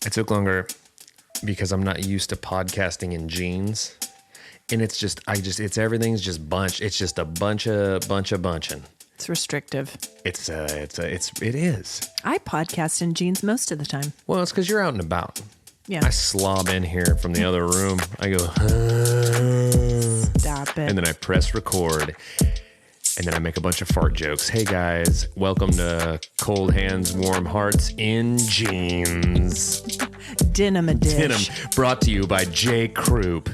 It took longer because I'm not used to podcasting in jeans. And it's just, everything's just bunched. It's just a bunching. It's restrictive. It is. I podcast in jeans most of the time. Well, it's because you're out and about. Yeah. I slob in here from the other room. I go, Stop it. and then I press record. And then I make a bunch of fart jokes. Hey guys, welcome to Cold Hands, Warm Hearts in Jeans. Denim a dish. Denim, brought to you by J. Croup.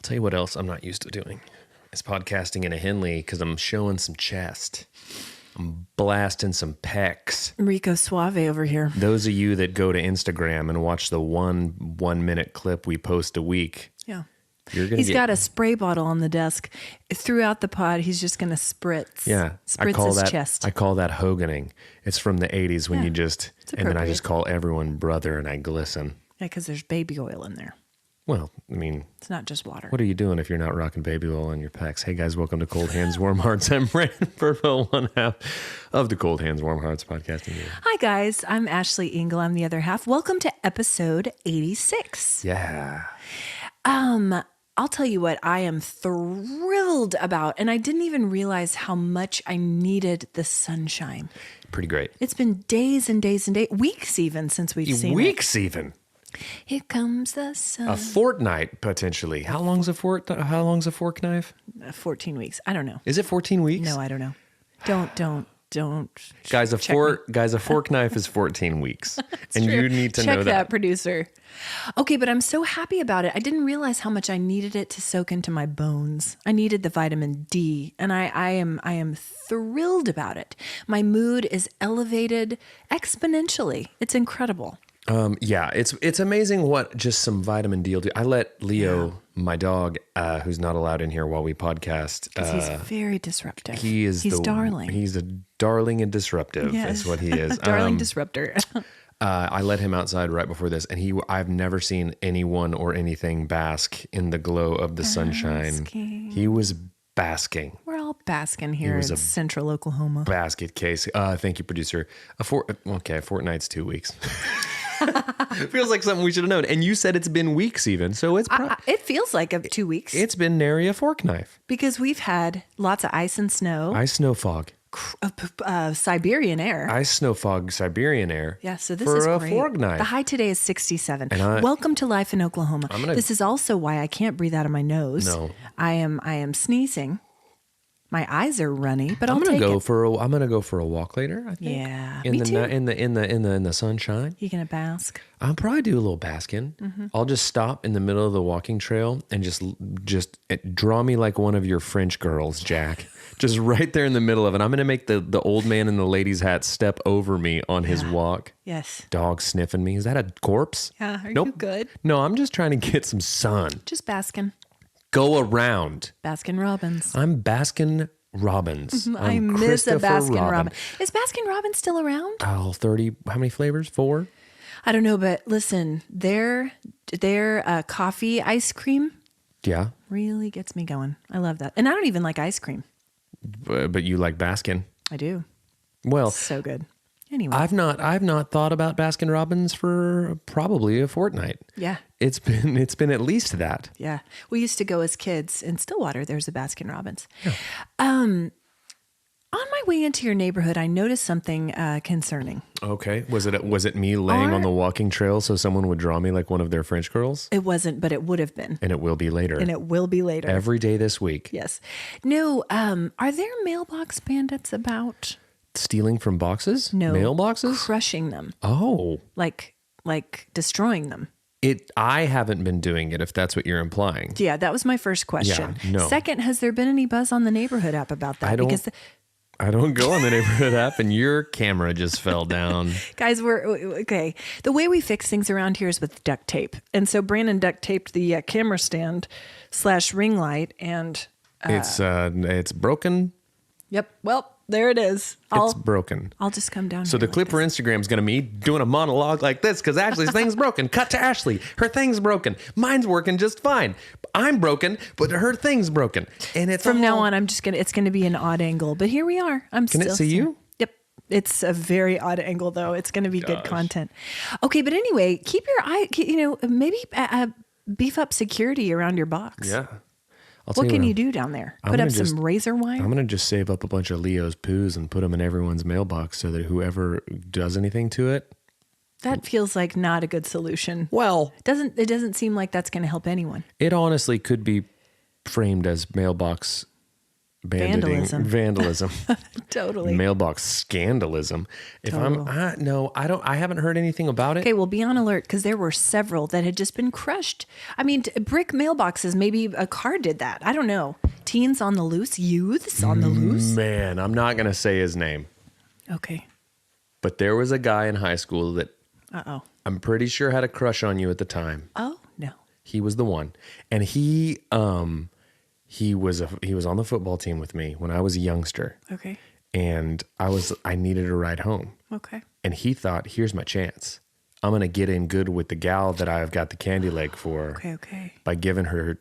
Tell you what else I'm not used to doing is podcasting in a Henley because I'm showing some chest. I'm blasting some pecs. Rico Suave over here. Those of you that go to Instagram and watch the one minute clip we post a week. Yeah. He's got a spray bottle on the desk. Throughout the pod, he's just going to spritz. Yeah. Spritz his chest. I call that hoganing. It's from the 80s when you just, and then I just call everyone brother and I glisten. Yeah, because there's baby oil in there. Well, I mean, it's not just water. What are you doing if you're not rocking baby oil on your pecs? Hey guys, welcome to Cold Hands, Warm Hearts. I'm Brandon Birdwell, one half of the Cold Hands, Warm Hearts podcasting. Hi guys, I'm Ashley Engle. I'm the other half. Welcome to episode 86. Yeah. I'll tell you what I am thrilled about, and I didn't even realize how much I needed the sunshine. Pretty great. It's been days and days and days, weeks even since we've seen it. Weeks even. Here comes the sun. A fortnight, potentially. How long's a fork knife? 14 weeks. I don't know. Is it 14 weeks? No, I don't know. Don't. Guys, a fork knife is 14 weeks. And true. You need to know Check that, producer. Okay, but I'm so happy about it. I didn't realize how much I needed it to soak into my bones. I needed the vitamin D, and I am thrilled about it. My mood is elevated exponentially. It's incredible. Yeah, it's amazing what just some vitamin D will do. I let Leo, my dog, who's not allowed in here while we podcast. He's very disruptive. He's darling. He's a darling and disruptive. Yes. Is what he is. Darling disruptor. I let him outside right before this, and I've never seen anyone or anything bask in the glow of the sunshine. He was basking. We're all basking here in central Oklahoma. Basket case. Thank you, producer. A fortnight's 2 weeks. Feels like something we should have known. And you said it's been weeks even. So it's it feels like 2 weeks. It's been nary a fork knife. Because we've had lots of ice and snow. Ice, snow, fog. Siberian air. Ice, snow, fog, Siberian air. Yeah, so this is great. For a fork knife. The high today is 67. Welcome to life in Oklahoma. This is also why I can't breathe out of my nose. No. I am sneezing. My eyes are runny, but I'm gonna go for a walk later. I think. Yeah, in the sunshine. You gonna bask? I'll probably do a little basking. Mm-hmm. I'll just stop in the middle of the walking trail and just draw me like one of your French girls, Jack. Just right there in the middle of it. I'm gonna make the old man in the lady's hat step over me on his walk. Yes. Dog sniffing me. Is that a corpse? Yeah. Are you good? No, I'm just trying to get some sun. Just basking. Go around. Baskin Robbins. I'm Baskin Robbins. I miss a Baskin Robbins. Is Baskin Robbins still around? Oh, 30. How many flavors? 4? I don't know, but listen, their coffee ice cream. Yeah. Really gets me going. I love that. And I don't even like ice cream. But you like Baskin. I do. Well, it's so good. Anyway, I've not thought about Baskin Robbins for probably a fortnight. Yeah. It's been at least that. Yeah. We used to go as kids in Stillwater. There's a Baskin Robbins. Yeah. On my way into your neighborhood, I noticed something concerning. Okay. Was it me laying on the walking trail so someone would draw me like one of their French girls? It wasn't, but it would have been. And it will be later. Every day this week. Yes. No, are there mailbox bandits about? Stealing from boxes? No. Mailboxes? Crushing them. Oh. Like destroying them. I haven't been doing it, if that's what you're implying. Yeah, that was my first question. Yeah, no. Second, has there been any buzz on the neighborhood app about that? I don't go on the neighborhood app, and your camera just fell down. Guys, we're okay. The way we fix things around here is with duct tape. And so Brandon duct taped the camera stand / ring light, and it's broken. Yep. Well, there it is. It's broken. I'll just come down. So the clip for Instagram is going to be doing a monologue like this because Ashley's thing's broken. Cut to Ashley. Her thing's broken. Mine's working just fine. I'm broken, but her thing's broken. And it's from now on. It's gonna be an odd angle. But here we are. Can it see you? Yep. It's a very odd angle though. It's going to be good content. Okay, but anyway, keep your eye. Maybe beef up security around your box. Yeah. What can you do down there? Put up some razor wire? I'm going to just save up a bunch of Leo's poos and put them in everyone's mailbox so that whoever does anything to it. That feels like not a good solution. Well, it doesn't seem like that's going to help anyone. It honestly could be framed as mailbox vandalism. Totally. Mailbox scandalism. If I haven't heard anything about it. Okay, well, be on alert because there were several that had just been crushed. I mean, brick mailboxes, maybe a car did that. I don't know. Teens on the loose, youths on the loose. Man, I'm not going to say his name. Okay. But there was a guy in high school that I'm pretty sure had a crush on you at the time. Oh, no. He was the one. And he was on the football team with me when I was a youngster. Okay. And I needed a ride home. Okay. And he thought, here's my chance. I'm going to get in good with the gal that I've got the candy leg for. Okay. By giving her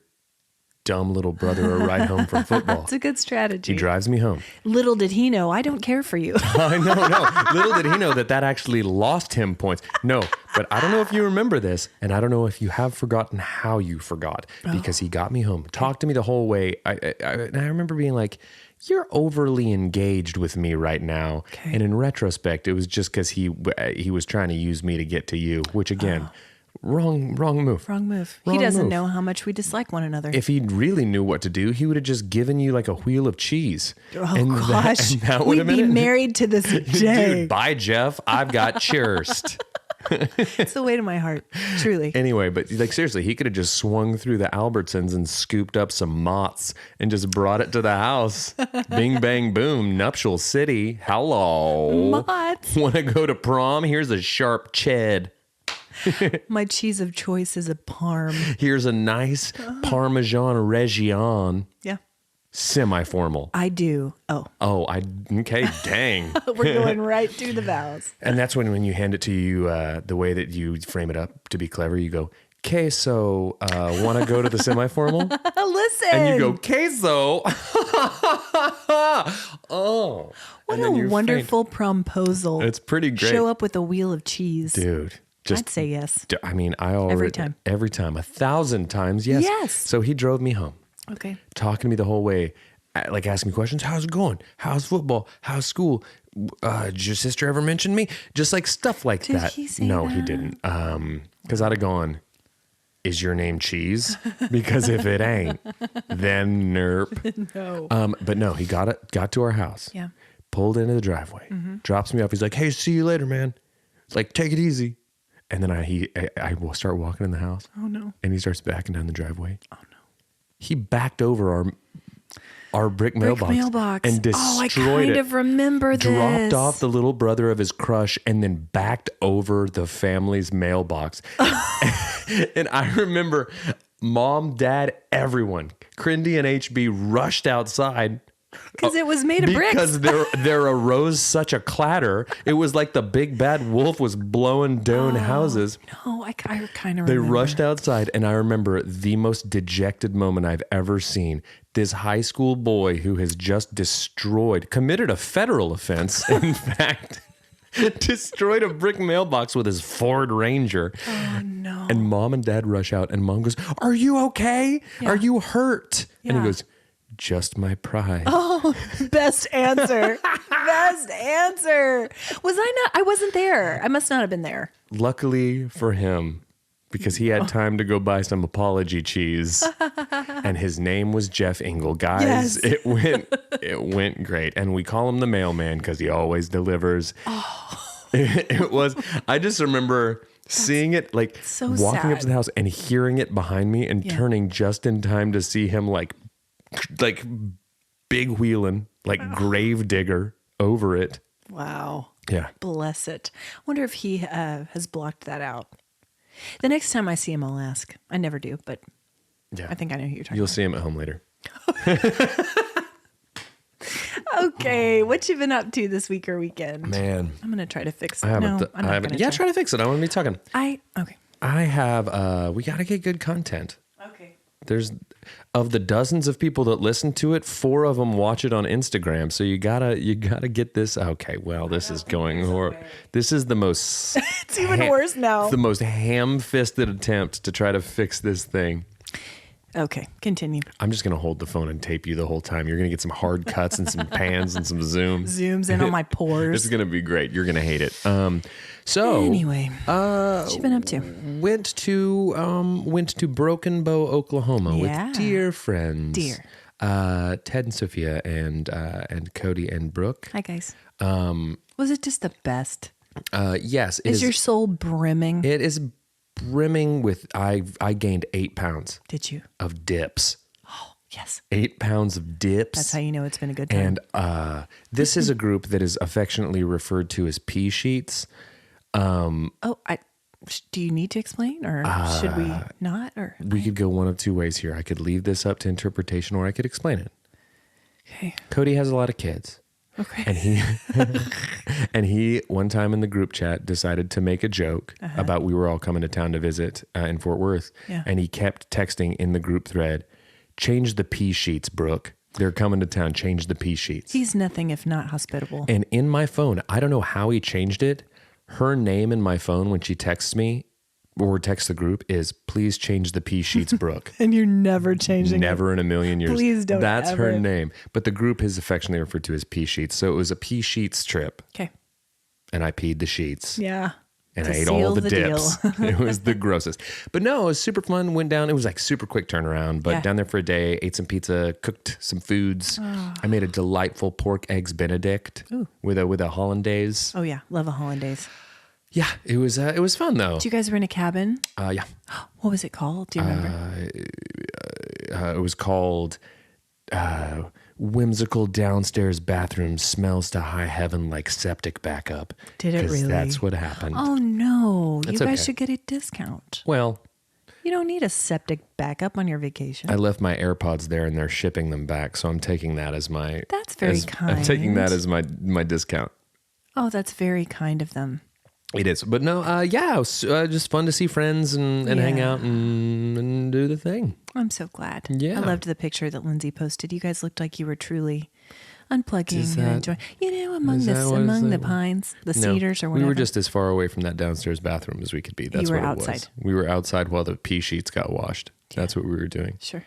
dumb little brother a ride home from football. It's a good strategy. He drives me home. Little did he know, I don't care for you. I know, no. Little did he know that actually lost him points. No, but I don't know if you remember this, and I don't know if you have forgotten how you forgot, because he got me home, talked to me the whole way. And I remember being like, you're overly engaged with me right now. Okay. And in retrospect, it was just because he was trying to use me to get to you, which again... Wrong move. Wrong move. He doesn't know how much we dislike one another. If he really knew what to do, he would have just given you like a wheel of cheese. Oh, gosh. That we'd be married to this day. Dude, bye, Jeff. I've got chirst. It's the way to my heart, truly. Anyway, but like seriously, he could have just swung through the Albertsons and scooped up some mott's and just brought it to the house. Bing, bang, boom. Nuptial City. Hello. Mott's. Want to go to prom? Here's a sharp ched. My cheese of choice is a parm. Here's a nice Parmesan Reggiano. Yeah. Semi-formal. I do. Okay, dang. We're going right to the vows. And that's when you hand it to you, the way that you frame it up to be clever, you go, queso, want to go to the semi-formal? Listen. And you go, queso. Oh. What a wonderful promposal. It's pretty great. Show up with a wheel of cheese. Dude. I'd say yes. I mean, every time, 1,000 times, yes. Yes. So he drove me home. Okay. Talking to me the whole way, like asking me questions. How's it going? How's football? How's school? Did your sister ever mention me? Just like stuff like that. Did he say No, that? he didn't. Because I'd have gone, is your name Cheese? Because if it ain't, then nerp. No. But no, he got to our house. Yeah. Pulled into the driveway. Mm-hmm. Drops me off. He's like, hey, see you later, man. Like, take it easy. And then I will start walking in the house. Oh, no. And he starts backing down the driveway. Oh, no. He backed over our brick mailbox and destroyed it. Oh, I kind of remember this. Dropped off the little brother of his crush and then backed over the family's mailbox. And I remember Mom, Dad, everyone, Crindy and HB rushed outside. Because it was made of bricks. Because there arose such a clatter. It was like the big bad wolf was blowing down houses. No, I kind of remember. They rushed outside, and I remember the most dejected moment I've ever seen. This high school boy who has just committed a federal offense, in fact, destroyed a brick mailbox with his Ford Ranger. Oh, no. And Mom and Dad rush out, and Mom goes, are you okay? Yeah. Are you hurt? Yeah. And he goes, just my pride. Oh, best answer. Best answer. I wasn't there. I must not have been there. Luckily for him, because he had time to go buy some apology cheese. And his name was Jeff Engle. Guys, yes. It went great. And we call him the mailman because he always delivers. Oh. I just remember seeing it, like so walking sad. Up to the house and hearing it behind me and turning just in time to see him like big wheeling like grave digger over it. Wow. Yeah. Bless it. I wonder if he has blocked that out. The next time I see him, I'll ask. I never do, but Yeah. I think I know who you're talking You'll about. see him at home later. Okay, what you been up to this week or weekend? Man. I'm gonna try to fix it. I haven't. No, I'm not gonna Yeah, try to fix it. I want to be talking. Okay. I have. We got to get good content. Okay. There's of the dozens of people that listen to it, 4 of them watch it on Instagram. So you gotta get this. Okay, well, this is going horrible. This is the most. It's even worse now. It's the most ham-fisted attempt to try to fix this thing. Okay, continue. I'm just gonna hold the phone and tape you the whole time. You're gonna get some hard cuts and some pans and some zooms. Zooms in on my pores. It's gonna be great. You're gonna hate it. So Anyway, what you been up to? went to Broken Bow, Oklahoma Yeah. with dear friends. Dear. Ted and Sophia and Cody and Brooke. Hi, guys. Was it just the best? Yes. Is your soul brimming? It is brimming with, I gained 8 pounds Did you? of dips. Yes. 8 pounds of dips. That's how you know it's been a good time. And this is a group that is affectionately referred to as pea sheets. Do you need to explain, or should we not? Or We could go one of 2 ways here. I could leave this up to interpretation, or I could explain it. okay. Cody has a lot of kids. Okay. And he one time in the group chat decided to make a joke about we were all coming to town to visit in Fort Worth. Yeah. And he kept texting in the group thread, change the pea sheets, Brooke. They're coming to town. Change the pea sheets. He's nothing if not hospitable. And in my phone, I don't know how he changed it. Her name in my phone when she texts me or texts the group is please change the pea sheets, Brooke. And you're never changing Never in a million years. Please don't That's her ever. name. But the group is affectionately referred to as pea sheets. So it was a pea sheets trip. Okay. And I peed the sheets. Yeah. And To I ate seal all the the dips. It was the grossest. But no, it was super fun. Went down. It was like super quick turnaround. But Yeah. down there for a day, ate some pizza, cooked some foods. I made a delightful pork eggs Benedict with a hollandaise. Oh yeah, love a hollandaise. Yeah, it was fun though. Did you guys rent a cabin? Yeah, What was it called? Do you remember? it was called Whimsical Downstairs Bathroom Smells to High Heaven Like Septic Backup. Did it 'Cause really? That's what happened. Oh no, That's you guys okay. should get a discount. Well, You don't need a septic backup on your vacation. I left my AirPods there and they're shipping them back, so I'm taking that as my. That's very I'm taking that kind. as my discount. Oh, that's very kind of them. It is, but no, yeah, it was just fun to see friends and hang Yeah. out and do the thing. I'm so glad. Yeah. I loved the picture that Lindsay posted. You guys looked like you were truly unplugging Is and that- enjoying. Among is that what among it's the like? pines, the No, cedars, or whatever. we were just as far away from that downstairs bathroom as we could be. That's were what it outside. was. We were outside while the pea sheets got washed. That's what we were doing. Sure.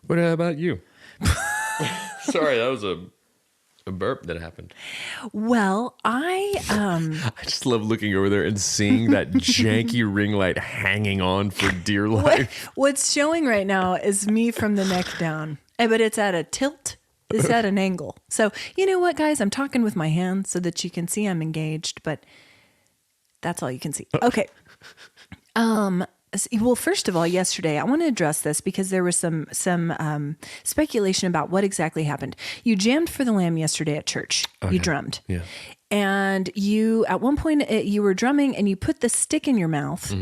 What about you? Sorry, that was a burp that happened. Well, I I just love looking over there and seeing that janky ring light hanging on for dear life. what's showing right now is me from the neck down, but it's at a tilt. It's at an angle. So you know what, guys? I'm talking with my hands so that you can see I'm engaged, but that's all you can see. Okay. Well, first of all, yesterday I want to address this because there was some speculation about what exactly happened. You jammed for the Lamb yesterday at church. You drummed. Yeah. And you, at one point, you were drumming and you put the stick in your mouth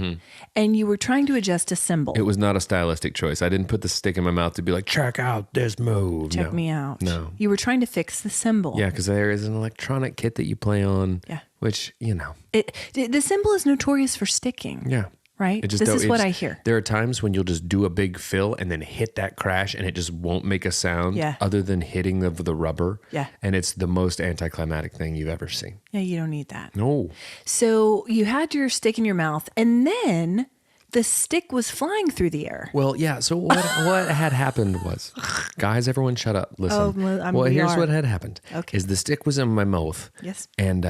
and you were trying to adjust a cymbal. It was not a stylistic choice. I didn't put the stick in my mouth to be like, check out this move. Check No. me out. No. You were trying to fix the cymbal. Yeah, because there is an electronic kit that you play on. Yeah. Which, The cymbal is notorious for sticking. Yeah. Right? It just This is it what just- I hear. There are times when you'll just do a big fill and then hit that crash and it just won't make a sound Yeah. other than hitting the rubber. Yeah. And it's the most anticlimactic thing you've ever seen. Yeah, you don't need that. No. So you had your stick in your mouth and then the stick was flying through the air. Well, yeah. So what had happened was, guys, everyone shut up. Listen. Oh, well, we here's are. what had happened. Okay. Is the stick was in my mouth. Yes. And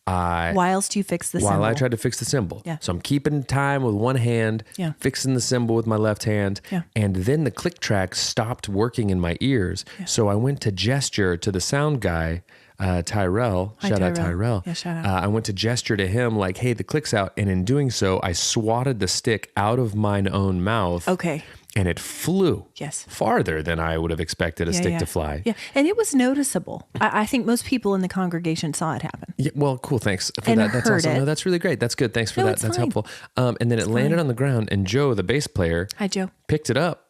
Whilst you fix the while cymbal. I tried to fix the cymbal. Yeah. So I'm keeping time with one hand, Yeah. fixing the cymbal with my left hand. Yeah. And then the click track stopped working in my ears. So I went to gesture to the sound guy, Tyrell. Hi, Shout out Tyrell. Tyrell. Yeah, shout out. I went to gesture to him like, hey, the click's out. And in doing so, I swatted the stick out of mine own mouth. Okay. and it flew Yes. farther than I would have expected a stick to fly. Yeah, and it was noticeable. I think most people in the congregation saw it happen. Yeah, well, cool. Thanks for And that. That's heard awesome. it. No, that's really great. That's good. Thanks for No, that. it's That's fine. helpful. And then it landed on the ground, and Joe, the bass player, Hi, Joe. picked it up,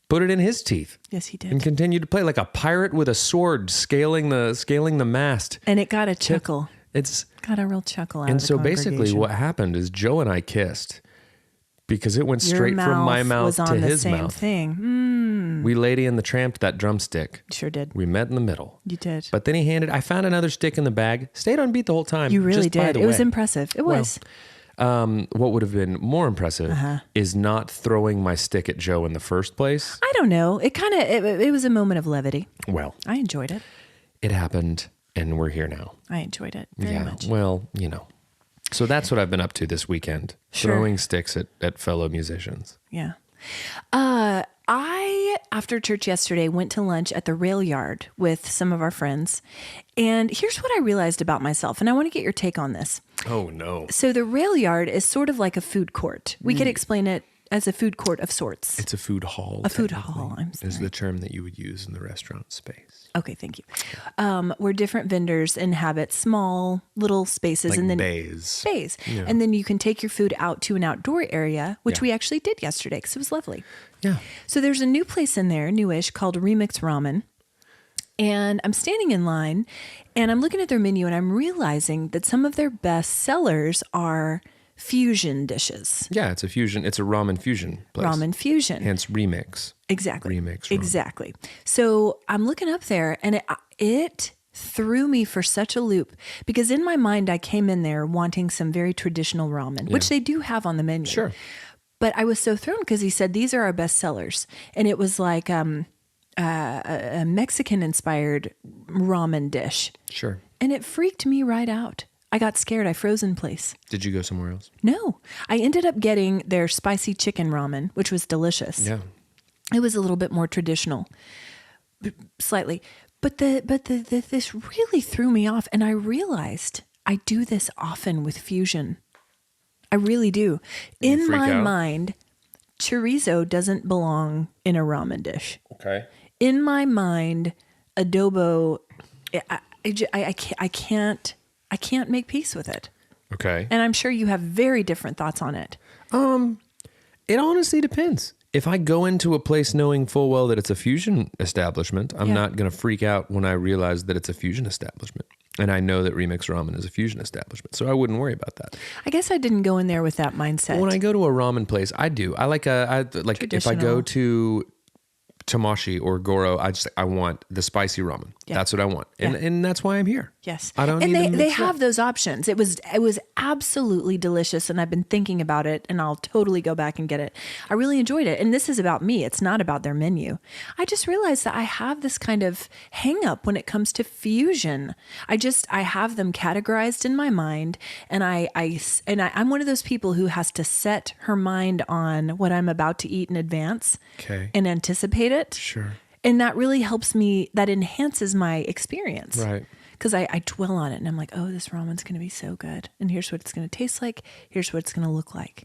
put it in his teeth, Yes, he and did. continued to play like a pirate with a sword, scaling the mast. And it got a chuckle. It's Got a real chuckle out and of the so basically, congregation. what happened is Joe and I kissed because it went Your straight from my mouth was on to the his same mouth. thing. We Lady and the Tramped that drumstick. Sure did. We met in the middle. You did. But then I found another stick in the bag, stayed on beat the whole time. You really just by did. the It was way. impressive. It was. What would have been more impressive is not throwing my stick at Joe in the first place. I don't know. It was a moment of levity. Well, I enjoyed it. it happened, and we're here now. I enjoyed it very much. Well, So that's what I've been up to this weekend, Sure. throwing sticks at fellow musicians. Yeah. I, after church yesterday, went to lunch at the rail yard with some of our friends. And here's what I realized about myself. And I want to get your take on this. Oh, no. So the rail yard is sort of like a food court. We could explain it as a food court of sorts. It's a food hall. A food technically, hall, I'm is sorry. the term that you would use in the restaurant space. Okay, thank you. Where different vendors inhabit small little spaces, Like and then bays. Yeah. and then you can take your food out to an outdoor area, which Yeah. we actually did yesterday because it was lovely. Yeah. So there's a new place in there, newish, called Remix Ramen. And I'm standing in line and I'm looking at their menu and I'm realizing that some of their best sellers are fusion dishes. Yeah, it's a fusion. It's a ramen fusion place. Ramen fusion. Hence remix. Exactly. Remix ramen. Exactly. So I'm looking up there and it threw me for such a loop because in my mind, I came in there wanting some very traditional ramen, which they do have on the menu. Sure. But I was so thrown because he said, these are our best sellers. And it was like a Mexican inspired ramen dish. Sure. And it freaked me right out. I got scared. I froze in place. Did you go somewhere else? No, I ended up getting their spicy chicken ramen, which was delicious. Yeah. It was a little bit more traditional, slightly. But this really threw me off. And I realized I do this often with fusion. I really do. In freak my out? mind, chorizo doesn't belong in a ramen dish. Okay. In my mind, adobo, I can't make peace with it. Okay. And I'm sure you have very different thoughts on it. It honestly depends. If I go into a place knowing full well that it's a fusion establishment, I'm Yeah. not going to freak out when I realize that it's a fusion establishment. And I know that Remix Ramen is a fusion establishment. So I wouldn't worry about that. I guess I didn't go in there with that mindset. When I go to a ramen place, I do. I like if I go Traditional. to Tamashi or Goro, I want the spicy ramen. Yeah. That's what I want. Yeah. And that's why I'm here. Yes. I don't and need they, to they mix it up. have those options. It was absolutely delicious and I've been thinking about it and I'll totally go back and get it. I really enjoyed it. And this is about me. It's not about their menu. I just realized that I have this kind of hang up when it comes to fusion. I have them categorized in my mind and I'm one of those people who has to set her mind on what I'm about to eat in advance Okay. and anticipate it. Sure. And that really helps me, that enhances my experience. Right. Because I dwell on it and I'm like, oh, this ramen's going to be so good. And here's what it's going to taste like. Here's what it's going to look like.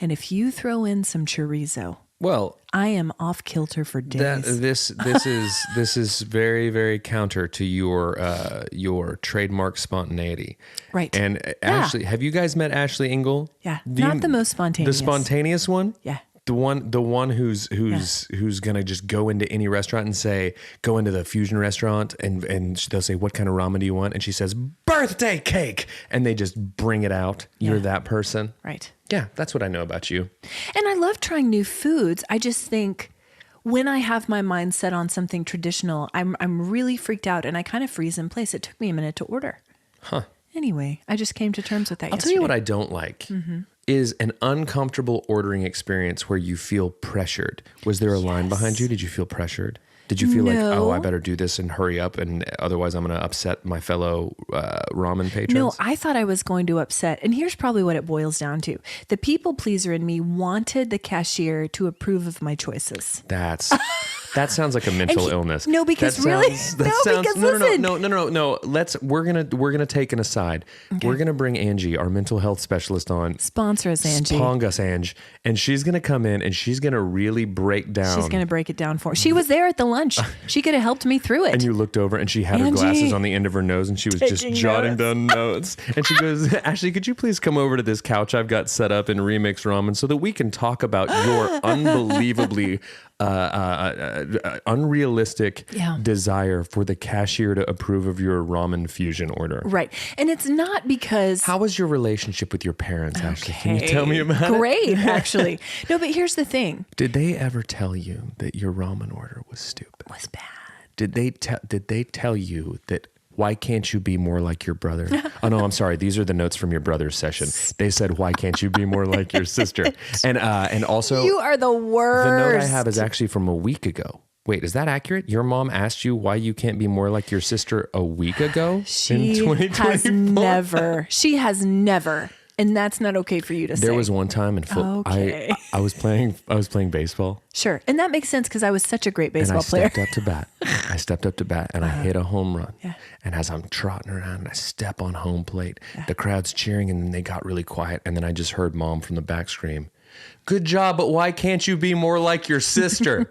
And if you throw in some chorizo, Well, I am off kilter for days. this is very, very counter to your trademark spontaneity. Right. And Ashley, have you guys met Ashley Engle? Yeah. Do Not the most spontaneous. The spontaneous one? Yeah. The one who's gonna just go into any restaurant and say, go into the fusion restaurant and they'll say, what kind of ramen do you want? And she says, birthday cake, and they just bring it out. You're Yeah. that person. Right. Yeah, that's what I know about you. And I love trying new foods. I just think when I have my mind set on something traditional, I'm really freaked out and I kind of freeze in place. It took me a minute to order. Huh. Anyway, I just came to terms with that I'll tell yesterday. you what I don't like is an uncomfortable ordering experience where you feel pressured. Was there a line behind you? Did you feel pressured? Did you feel like, No. oh, I better do this and hurry up, and otherwise I'm going to upset my fellow ramen patrons? No, I thought I was going to upset. And here's probably what it boils down to. The people pleaser in me wanted the cashier to approve of my choices. That's That sounds like a mental illness. No, because listen. No. We're gonna take an aside. Okay. We're gonna bring Angie, our mental health specialist, on. Sponsor us, Angie. Spong us, Ange, and she's gonna come in and she's gonna really break down. She's gonna break it down for. She was there at the lunch. She could have helped me through it. And you looked over and she had her glasses on the end of her nose and she was just jotting down notes. And she goes, "Ashley, could you please come over to this couch I've got set up in Remix Ramen so that we can talk about your unbelievably unrealistic desire for the cashier to approve of your ramen fusion order." Right. And it's not because... How was your relationship with your parents, Ashley? Can you tell me about it? Great, actually. No, but here's the thing. Did they ever tell you that your ramen order was stupid? Was bad. Did they tell you that, why can't you be more like your brother? Oh, no, I'm sorry. These are the notes from your brother's session. They said, why can't you be more like your sister? And also... You are the worst. The note I have is actually from a week ago. Wait, is that accurate? Your mom asked you why you can't be more like your sister a week ago in 2024? She has never. And that's not okay for you to say. There was one time in football, I was playing baseball. Sure. And that makes sense because I was such a great baseball player. I stepped up to bat and I hit a home run. Yeah. And as I'm trotting around and I step on home plate, the crowd's cheering and then they got really quiet. And then I just heard Mom from the back scream, "Good job, but why can't you be more like your sister?"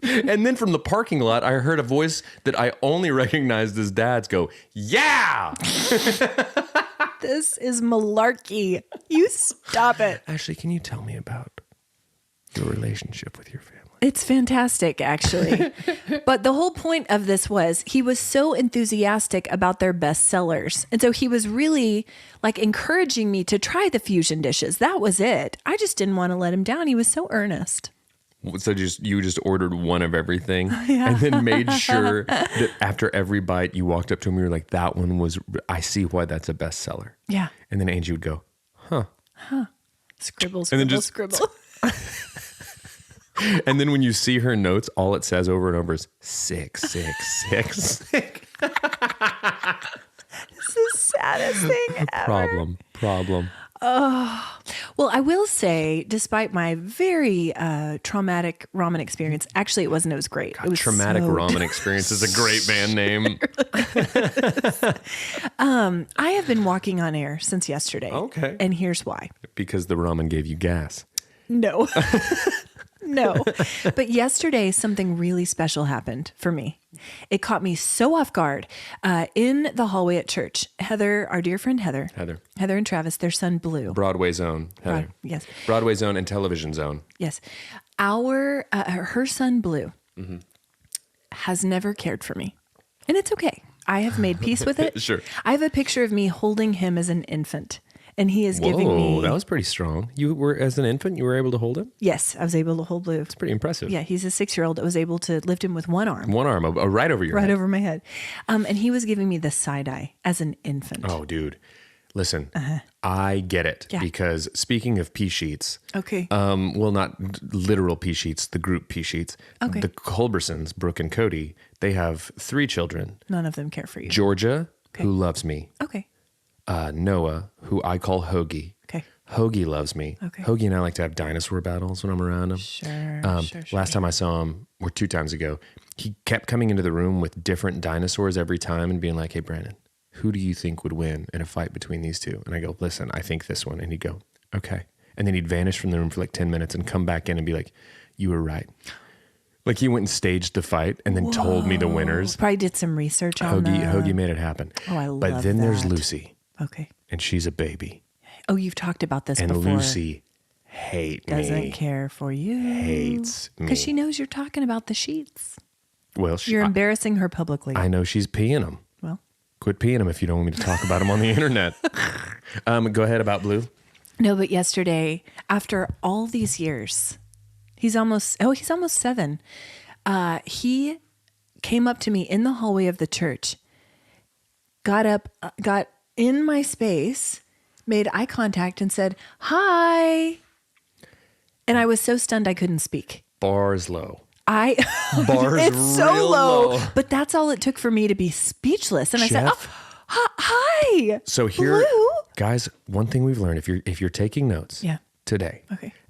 And then from the parking lot, I heard a voice that I only recognized as Dad's go, "Yeah!" This is malarkey. You stop it. Ashley, can you tell me about your relationship with your family? It's fantastic, actually. But the whole point of this was he was so enthusiastic about their best sellers. And so he was really like encouraging me to try the fusion dishes. That was it. I just didn't want to let him down. He was so earnest. So you just ordered one of everything and then made sure that after every bite you walked up to him and you were like, "That one was, I see why that's a bestseller." Yeah. And then Angie would go, "Huh." Scribble, and then just scribble. And then when you see her notes, all it says over and over is 6, 6, 6, 6. It's the saddest thing ever. Problem. Oh, well, I will say, despite my very traumatic ramen experience, actually it wasn't. It was great. God, it was traumatic ramen experience is a great band name. I have been walking on air since yesterday. Okay. And here's why. Because the ramen gave you gas. No. No. But yesterday, something really special happened for me. It caught me so off guard. In the hallway at church, Heather, our dear friend Heather and Travis, their son Blue. Broadway Zone, Heather. Yes. Broadway Zone and Television Zone. Yes. Her son Blue has never cared for me. And it's okay. I have made peace with it. Sure. I have a picture of me holding him as an infant. And he is giving me... That was pretty strong. You were, as an infant, you were able to hold him? Yes, I was able to hold Blue. That's pretty impressive. Yeah, he's a 6-year-old that was able to lift him with one arm. One arm, right over your head. Right over my head. And he was giving me the side eye as an infant. Oh, dude. Listen, I get it. Yeah. Because speaking of pea sheets... Okay. Well, not literal pea sheets, the group pea sheets. Okay. The Culbersons, Brooke and Cody, they have 3 children. None of them care for you. Georgia, who loves me. Okay. Noah, who I call Hoagie. Okay. Hoagie loves me. Okay. Hoagie and I like to have dinosaur battles when I'm around him. Sure. Last time I saw him, or 2 times ago, he kept coming into the room with different dinosaurs every time and being like, "Hey, Brandon, who do you think would win in a fight between these 2? And I go, "Listen, I think this one." And he'd go, "Okay." And then he'd vanish from the room for like 10 minutes and come back in and be like, "You were right." Like he went and staged the fight and then told me the winners. Probably did some research on Hoagie made it happen. Oh, I love But then there's Lucy. Okay. And she's a baby. Oh, you've talked about this before. And Lucy doesn't care for you. Hates me. Because she knows you're talking about the sheets. Well, you're embarrassing her publicly. I know she's peeing them. Well, quit peeing them if you don't want me to talk about them on the internet. Go ahead about Blue. No, but yesterday, after all these years, he's almost 7. He came up to me in the hallway of the church, got in my space, made eye contact and said, "Hi." And I was so stunned I couldn't speak. Bars low. It's so low. But that's all it took for me to be speechless. And Jeff, I said, "Oh, hi." So here, Blue? guys, one thing we've learned, if you're taking notes today,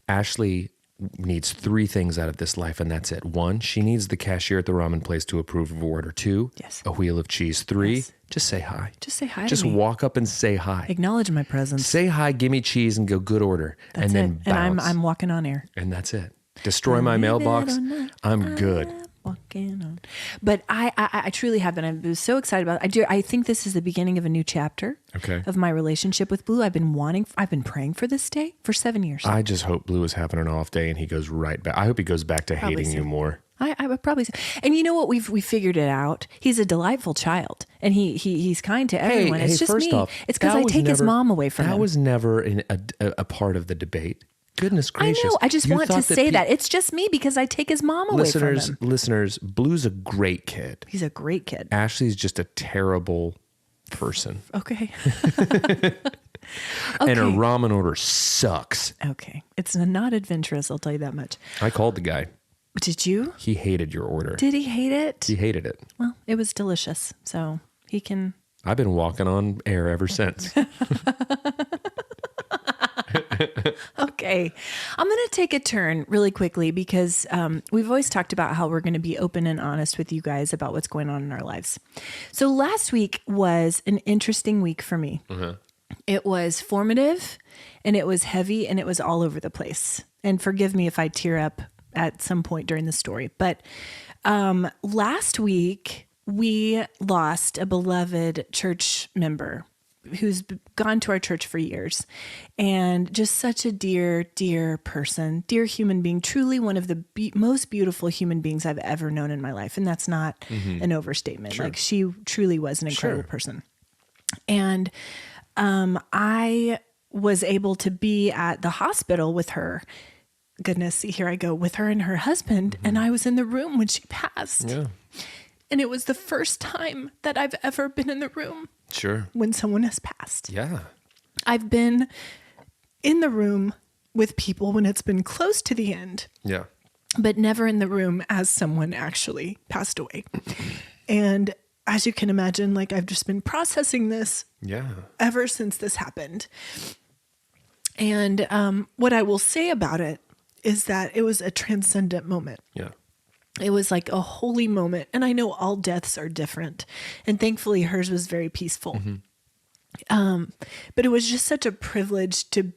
Ashley needs 3 things out of this life, and that's it. 1, she needs the cashier at the ramen place to approve of order. 2, Yes. a wheel of cheese. 3, Yes. just say hi. Just say hi Just to me. walk up and say hi. Acknowledge my presence. Say hi, give me cheese, and go good order. That's and then it. And bounce. I'm walking on air. And that's it. Destroy my Believe it mailbox. or not, I'm good. Walking on. But I truly have been. I was so excited about it. I think this is the beginning of a new chapter of my relationship with Blue. I've been praying for this day for 7 years. I just hope Blue is having an off day and he goes right back. I hope he goes back to hating you more. I would probably say. And you know what? We figured it out. He's a delightful child, and he's kind to everyone. It's just first me. off, It's because I take his mom away from him. That was never a part of the debate. Goodness gracious. I know. I just You want to thought say that. It's just me because I take his mom away from him. Listeners, Blue's a great kid. He's a great kid. Ashley's just a terrible person. Okay. And her ramen order sucks. Okay. It's not adventurous, I'll tell you that much. I called the guy. Did you? He hated your order. Did he hate it? He hated it. Well, it was delicious. So he can. I've been walking on air ever since. Okay. I'm going to take a turn really quickly because we've always talked about how we're going to be open and honest with you guys about what's going on in our lives. So last week was an interesting week for me. It was formative and it was heavy and it was all over the place. And forgive me if I tear up at some point during the story. But last week, we lost a beloved church member who's gone to our church for years and just such a dear, dear person, dear human being, truly one of the most beautiful human beings I've ever known in my life. And that's not an overstatement. Sure. Like she truly was an incredible person. And I was able to be at the hospital with her. Goodness, here I go with her and her husband. And I was in the room when she passed. Yeah. And it was the first time that I've ever been in the room. Sure. When someone has passed. Yeah. I've been in the room with people when it's been close to the end. Yeah. But never in the room as someone actually passed away. And as you can imagine, like I've just been processing this ever since this happened. And what I will say about it is that it was a transcendent moment. Yeah. It was like a holy moment. And I know all deaths are different. And thankfully hers was very peaceful. But it was just such a privilege to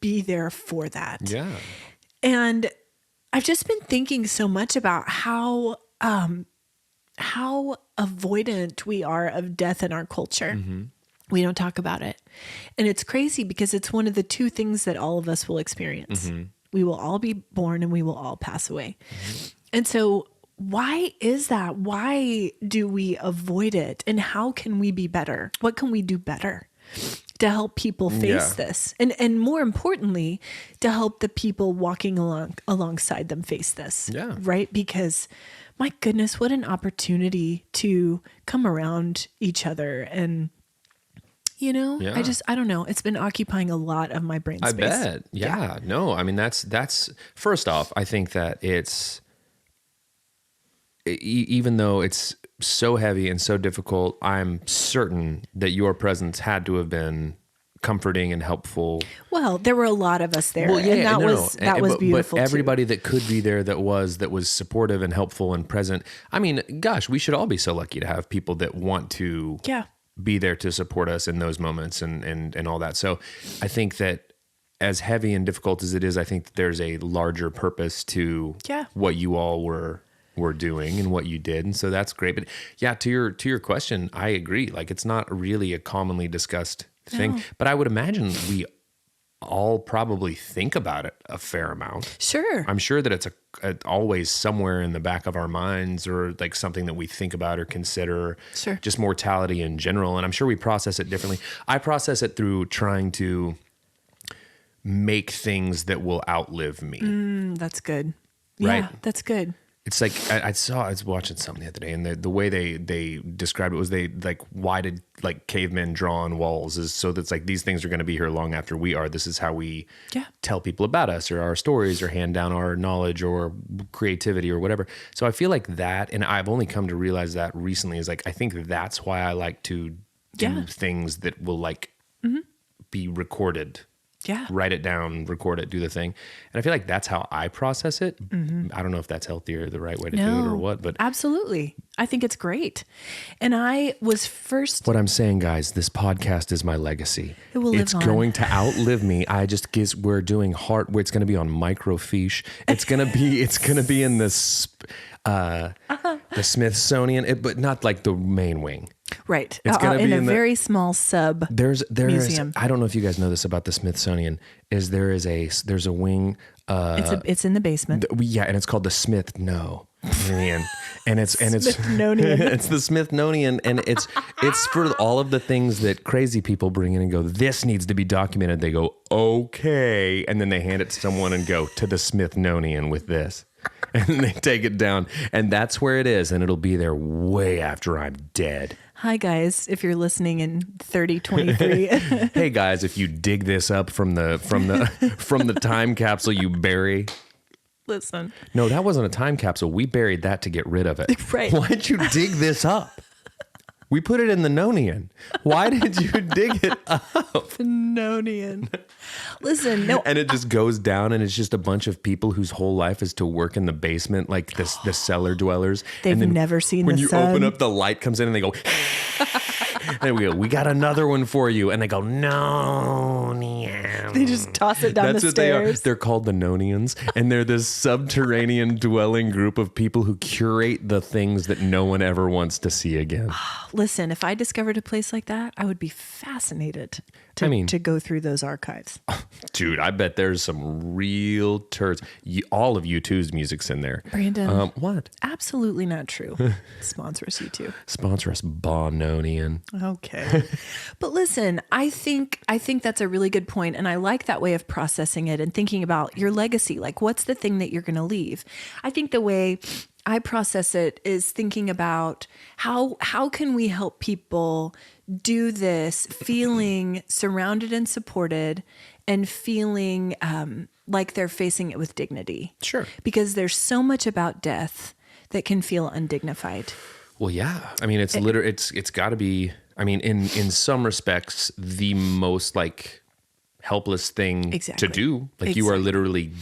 be there for that. Yeah. And I've just been thinking so much about how avoidant we are of death in our culture. We don't talk about it. And it's crazy because it's one of the 2 things that all of us will experience. We will all be born and we will all pass away. And so why is that? Why do we avoid it? And how can we be better? What can we do better to help people face this? And more importantly, to help the people walking alongside them face this. Yeah. Right? Because my goodness, what an opportunity to come around each other and I don't know. It's been occupying a lot of my brain space. I bet. Yeah. No, I mean, that's first off, I think that it's, even though it's so heavy and so difficult, I'm certain that your presence had to have been comforting and helpful. Well, there were a lot of us there. Well, yeah, and that was beautiful. But everybody that could be there that was supportive and helpful and present. I mean, gosh, we should all be so lucky to have people that want to be there to support us in those moments and all that. So I think that as heavy and difficult as it is, I think that there's a larger purpose to what you all were doing and what you did. And so that's great. But yeah, to your question, I agree. Like it's not really a commonly discussed thing, but I would imagine we all probably think about it a fair amount. Sure. I'm sure that it's always somewhere in the back of our minds or like something that we think about or consider. Sure. Just mortality in general. And I'm sure we process it differently. I process it through trying to make things that will outlive me. That's good. Right? Yeah, that's good. It's like I was watching something the other day, and the way they described it was why did like cavemen draw on walls is so that's like these things are going to be here long after we are. This is how we tell people about us or our stories or hand down our knowledge or creativity or whatever. So I feel like that, and I've only come to realize that recently, is like I think that's why I like to do things that will like be recorded. Yeah. write it down, record it, do the thing. And I feel like that's how I process it. I don't know if that's healthy or the right way to do it or what, but absolutely. I think it's great. And I was first. what I'm saying, guys, this podcast is my legacy. It will live it's on. going to outlive me. I just guess we're doing where it's going to be on microfiche. It's going to be in this, the Smithsonian, but not like the main wing. Right. It's gonna in be a in the- very small sub. There's museum. I don't know if you guys know this about the Smithsonian. There's a wing. It's in the basement. And it's called the Smithsonian, and it's Smithsonian. it's the Smithsonian, and it's for all of the things that crazy people bring in and go, this needs to be documented. They go, okay, and then they hand it to someone and go to the Smithsonian with this. And they take it down, and that's where it is, and it'll be there way after I'm dead. Hi guys, if you're listening in 3023. Hey guys, if you dig this up from the time capsule you bury. Listen. No, that wasn't a time capsule. We buried that to get rid of it. Right. Why'd you dig this up? We put it in the Nonian. Why did you dig it up? Nonian. Listen, no. And it just goes down, and it's just a bunch of people whose whole life is to work in the basement, like the cellar dwellers. They've And then never seen when the you sun. open up, the light comes in, and they go. There we go. We got another one for you, and they go Nonian. They just toss it down That's the what they are. stairs. They're called the Nonians, and they're this subterranean dwelling group of people who curate the things that no one ever wants to see again. Listen, if I discovered a place like that, I would be fascinated to go through those archives. Dude, I bet there's some real turds. All of U2's music's in there. Brandon. What? Absolutely not true. Sponsor us, you two. Sponsor us, Bononian. Okay. But listen, I think that's a really good point, and I like that way of processing it and thinking about your legacy. Like, what's the thing that you're going to leave? I think the way I process it is thinking about how can we help people do this feeling surrounded and supported and feeling like they're facing it with dignity. Sure. Because there's so much about death that can feel undignified. Well, yeah. I mean, it's got to be. I mean, in some respects, the most like helpless thing Exactly. to do. Like you are literally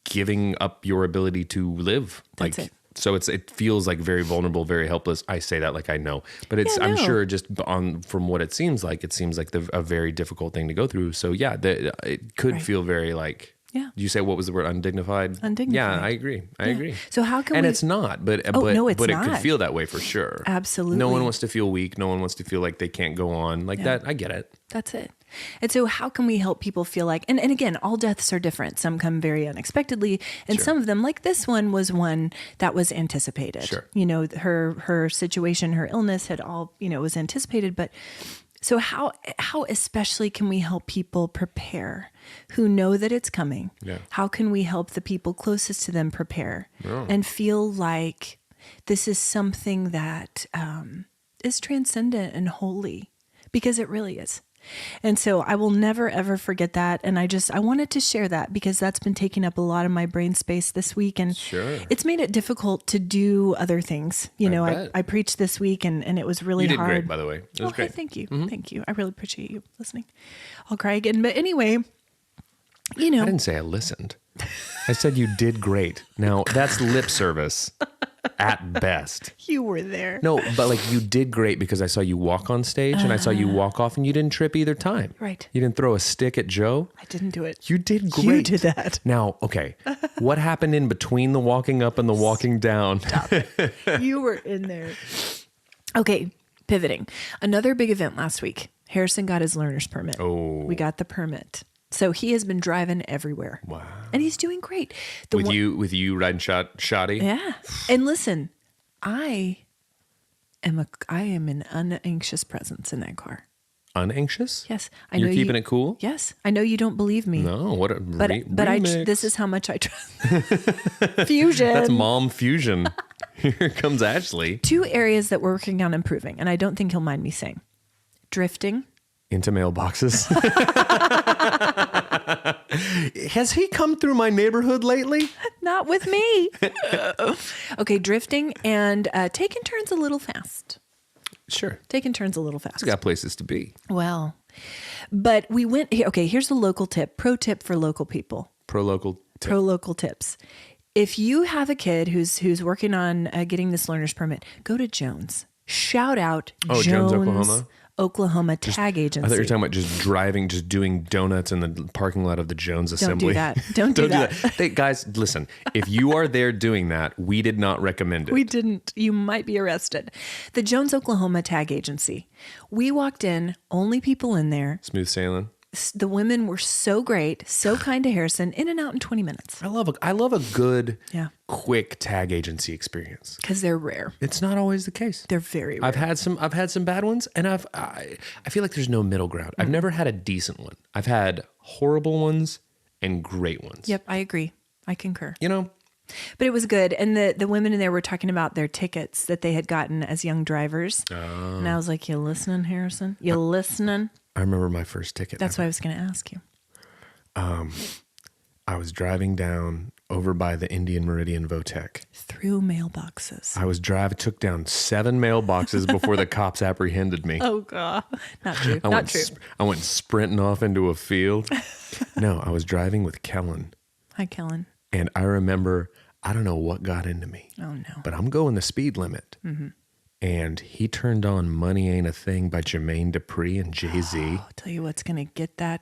giving up your ability to live. That's like it. So it feels like very vulnerable, very helpless. I say that like I know, but it's Yeah, I'm no. sure just from what it seems like a very difficult thing to go through. So yeah, it could Right. feel very like. Yeah. Did you say what was the word? Undignified. Undignified. Yeah, I agree. I agree. So how can And we? it's not, but no, it's but it could not. feel that way for sure. Absolutely. No one wants to feel weak. No one wants to feel like they can't go on like that. I get it. That's it. And so how can we help people feel like, and again, all deaths are different. Some come very unexpectedly, and some of them, like this one, was one that was anticipated. Sure. You know, her situation, her illness had all, was anticipated. But so how especially can we help people prepare who know that it's coming? Yeah. How can we help the people closest to them prepare and feel like this is something that is transcendent and holy? Because it really is. And so I will never, ever forget that. And I wanted to share that because that's been taking up a lot of my brain space this week. And Sure. it's made it difficult to do other things. bet. I preached this week and it was really You did hard. great, by the way. It was Okay, great. thank you. Thank you. I really appreciate you listening. I'll cry again. But anyway, I didn't say I listened. I said you did great. Now that's lip service at best. you were there. No, but like you did great because I saw you walk on stage and I saw you walk off and you didn't trip either time. Right. You didn't throw a stick at Joe. I didn't do it. You did great. You did that. Now, okay. What happened in between the walking up and the walking down? You were in there. Okay, pivoting. Another big event last week. Harrison got his learner's permit. Oh. We got the permit. So he has been driving everywhere. Wow. And he's doing great. With you riding shoddy? Yeah. And listen, I am an unanxious presence in that car. Unanxious? Yes. You're keeping it cool? Yes. I know you don't believe me. No, what a But remix. this is how much I trust. Fusion. That's mom fusion. Here comes Ashley. 2 areas that we're working on improving, and I don't think he'll mind me saying. Drifting. Into mailboxes. Has he come through my neighborhood lately? Not with me. Okay, drifting and taking turns a little fast. Sure. Taking turns a little fast. He's got places to be. Well, But we went, okay, here's the local tip, pro tip for local people. Pro local Tips. If you have a kid who's working on getting this learner's permit, go to Jones. Shout out Jones, Oklahoma Tag Agency. I thought you were talking about just driving, just doing donuts in the parking lot of the Jones Assembly. Don't do that. Hey, guys, listen, if you are there doing that, we did not recommend it. We didn't. You might be arrested. The Jones, Oklahoma Tag Agency. We walked in, only people in there. Smooth sailing. The women were so great, so kind to Harrison, in and out in 20 minutes. I love a good, quick tag agency experience. Because they're rare. It's not always the case. They're very rare. I've had some bad ones, and I feel like there's no middle ground. I've never had a decent one. I've had horrible ones and great ones. Yep, I agree. I concur. You know? But it was good. And the women in there were talking about their tickets that they had gotten as young drivers. And I was like, you listening, Harrison? You listening? I remember my first ticket. That's what I was going to ask you. I was driving down over by the Indian Meridian Votech. Through mailboxes. I was took down 7 mailboxes before the cops apprehended me. Oh, God. Not true. I went sprinting off into a field. No, I was driving with Kellen. Hi, Kellen. And I remember, I don't know what got into me. Oh, no. But I'm going the speed limit. Mm-hmm. And he turned on Money Ain't a Thing by Jermaine Dupri and Jay-Z. I'll tell you what's going to get that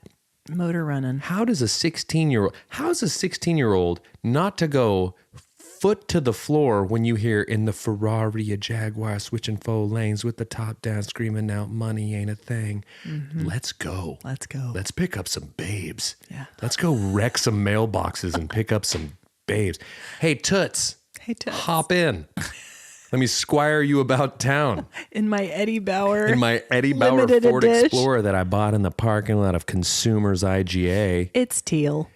motor running. How's a 16-year-old not to go foot to the floor when you hear in the Ferrari a Jaguar switching 4 lanes with the top down screaming out money ain't a thing. Mm-hmm. Let's go. Let's pick up some babes. Yeah. Let's go wreck some mailboxes and pick up some babes. Hey, Toots. Hop in. Let me squire you about town. In my Eddie Bauer Ford Explorer that I bought in the parking lot of Consumers IGA. It's teal.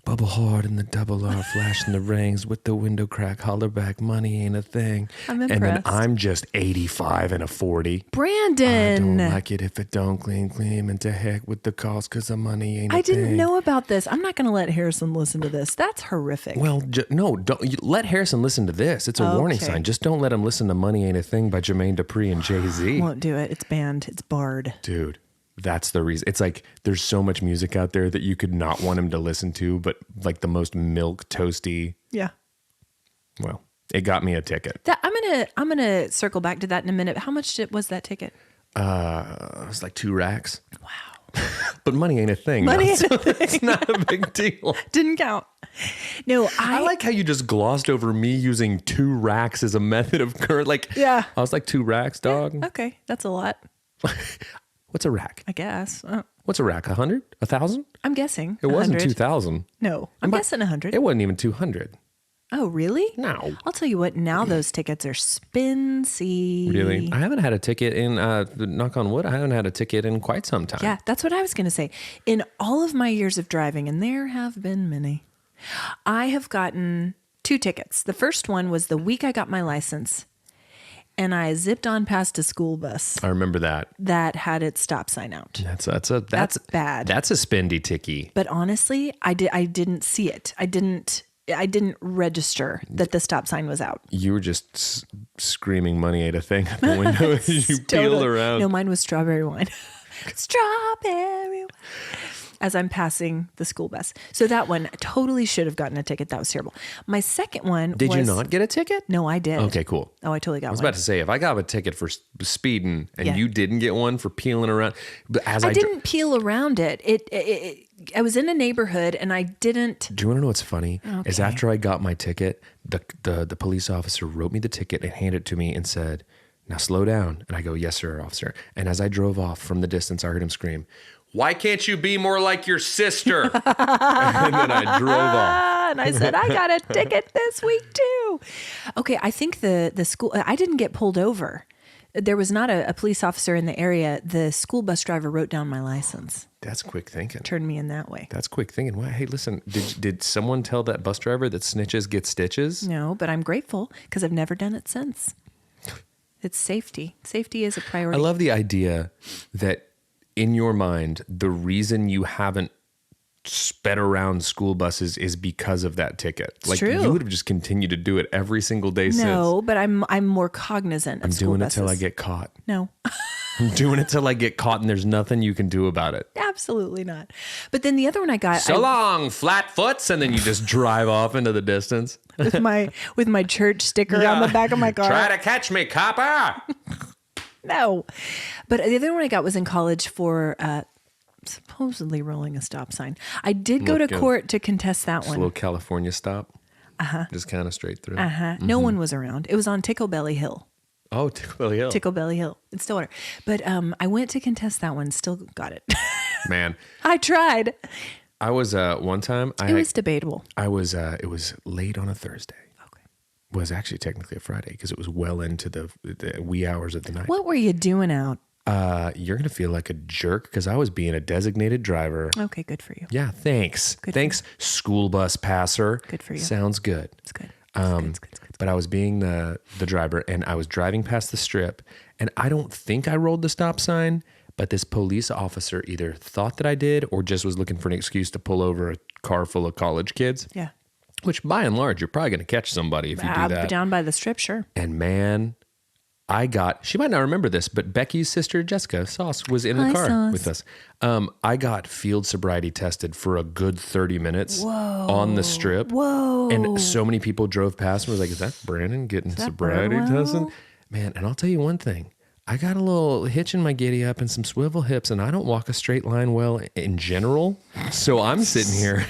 Bubble hard in the double R, flashing the rings with the window crack, holler back, money ain't a thing. I'm impressed. And then I'm just 85 and a 40. Brandon. I don't like it if it don't clean, and to heck with the cost because the money ain't a thing. I didn't know about this. I'm not going to let Harrison listen to this. That's horrific. Well, no, don't let Harrison listen to this. It's a warning sign. Just don't let him listen to Money Ain't a Thing by Jermaine Dupri and Jay-Z. Won't do it. It's banned. It's barred. Dude. That's the reason. It's like there's so much music out there that you could not want him to listen to, but like the most milk toasty. Yeah. Well, it got me a ticket. I'm gonna circle back to that in a minute. How much was that ticket? It was like $2. Wow. But money ain't a thing. It's not a big deal. Didn't count. No, I like how you just glossed over me using $2 as a method of current. Like, yeah. I was like $2, dog. Yeah, okay, that's a lot. What's a rack? I guess. What's a rack? 100? 1,000? I'm guessing. It wasn't 2,000. No, I'm guessing 100. It wasn't even 200. Oh, really? No. I'll tell you what. Now those tickets are spincy. Really? I haven't had a ticket in. Knock on wood. I haven't had a ticket in quite some time. Yeah, that's what I was going to say. In all of my years of driving, and there have been many, I have gotten 2 tickets. The first one was the week I got my license. And I zipped on past a school bus. I remember that. That had its stop sign out. That's bad. That's a spendy ticky. But honestly, I didn't see it. I didn't register that the stop sign was out. You were just screaming money ain't a thing at the window as you peeled around. No, mine was strawberry wine. Strawberry wine. As I'm passing the school bus. So that one totally should have gotten a ticket. That was terrible. My second one Did you not get a ticket? No, I did. Okay, cool. Oh, I totally got one. I was about to say, if I got a ticket for speeding and you didn't get one for peeling around. But I didn't peel around it. I was in a neighborhood and I didn't. Do you want to know what's funny? Okay. Is after I got my ticket, the police officer wrote me the ticket and handed it to me and said, now slow down. And I go, yes, sir, officer. And as I drove off from the distance, I heard him scream, why can't you be more like your sister? And then I drove off. And I said, I got a ticket this week too. Okay, I think the school, I didn't get pulled over. There was not a police officer in the area. The school bus driver wrote down my license. That's quick thinking. Turned me in that way. That's quick thinking. Well, hey, listen, did someone tell that bus driver that snitches get stitches? No, but I'm grateful because I've never done it since. It's safety. Safety is a priority. I love the idea that in your mind, the reason you haven't sped around school buses is because of that ticket. It's true. You would have just continued to do it every single day since. No, but I'm more cognizant of school buses. I'm doing it till I get caught. No. I'm doing it till I get caught and there's nothing you can do about it. Absolutely not. But then the other one I got So long, flatfoots, and then you just drive off into the distance. with my church sticker on the back of my car. Try to catch me, copper. No. But the other one I got was in college for supposedly rolling a stop sign. I did go to court to contest that Just one. a little California stop. Just kind of straight through. No one was around. It was on Ticklebelly Hill. Oh, Ticklebelly Hill. Ticklebelly Hill in Stillwater. But I went to contest that one. Still got it. Man. I tried. I was one time. It was debatable. It was late on a Thursday. Okay. It was actually technically a Friday because it was well into the wee hours of the night. What were you doing out? You're going to feel like a jerk because I was being a designated driver. Okay, good for you. Yeah, thanks. Good thanks, school bus passer. Good for you. Sounds good. It's good. It's good. But I was being the driver and I was driving past the strip and I don't think I rolled the stop sign, but this police officer either thought that I did or just was looking for an excuse to pull over a car full of college kids. Yeah. Which by and large, you're probably going to catch somebody if you do that. Down by the strip, sure. And man, she might not remember this, but Becky's sister, Jessica Sauce, was in the Hi, car Sauce. with us. I got field sobriety tested for a good 30 minutes on the strip. Whoa. And so many people drove past and was like, is that Brandon getting sobriety tested? Man, and I'll tell you one thing. I got a little hitch in my giddy up and some swivel hips, and I don't walk a straight line well in general. So I'm sitting here